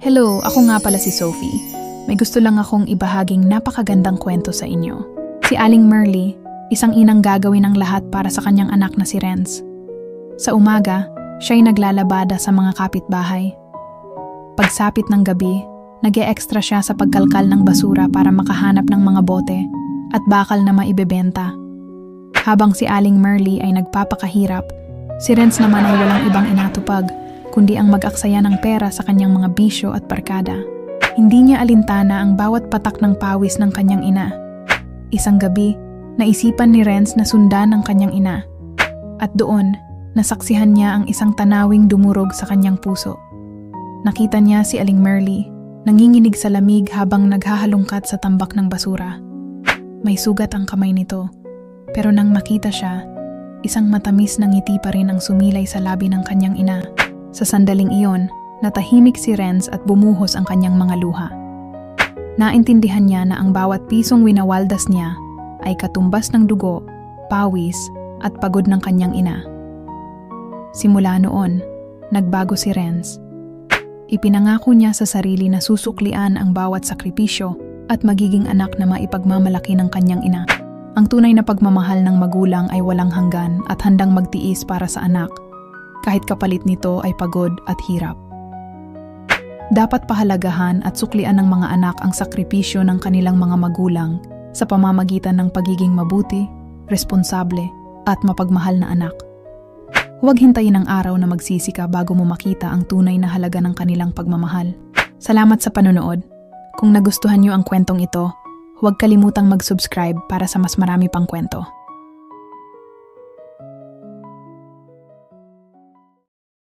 Hello, ako nga pala si Sophie. May gusto lang akong ibahaging napakagandang kwento sa inyo. Si Aling Merly, isang inang gagawin ang lahat para sa kanyang anak na si Renz. Sa umaga, siya'y naglalabada sa mga kapitbahay. Pagsapit ng gabi, nag-e-extra siya sa pagkalkal ng basura para makahanap ng mga bote at bakal na maibebenta. Habang si Aling Merly ay nagpapakahirap, si Renz naman ay walang ibang inatupag, kundi ang mag-aksaya ng pera sa kanyang mga bisyo at barkada. Hindi niya alintana ang bawat patak ng pawis ng kanyang ina. Isang gabi, naisipan ni Renz na sundan ang kanyang ina. At doon, nasaksihan niya ang isang tanawing dumurog sa kanyang puso. Nakita niya si Aling Merly, nanginginig sa lamig habang naghahalungkat sa tambak ng basura. May sugat ang kamay nito, pero nang makita siya, isang matamis na ngiti pa rin ang sumilay sa labi ng kanyang ina. Sa sandaling iyon, natahimik si Renz at bumuhos ang kanyang mga luha. Naintindihan niya na ang bawat pisong winawaldas niya ay katumbas ng dugo, pawis at pagod ng kanyang ina. Simula noon, nagbago si Renz. Ipinangako niya sa sarili na susuklian ang bawat sakripisyo at magiging anak na maipagmamalaki ng kanyang ina. Ang tunay na pagmamahal ng magulang ay walang hanggan at handang magtiis para sa anak, kahit kapalit nito ay pagod at hirap. Dapat pahalagahan at suklian ng mga anak ang sakripisyo ng kanilang mga magulang sa pamamagitan ng pagiging mabuti, responsable, at mapagmahal na anak. Huwag hintayin ang araw na magsisi ka bago mo makita ang tunay na halaga ng kanilang pagmamahal. Salamat sa panonood. Kung nagustuhan niyo ang kwentong ito, huwag kalimutang mag-subscribe para sa mas marami pang kwento.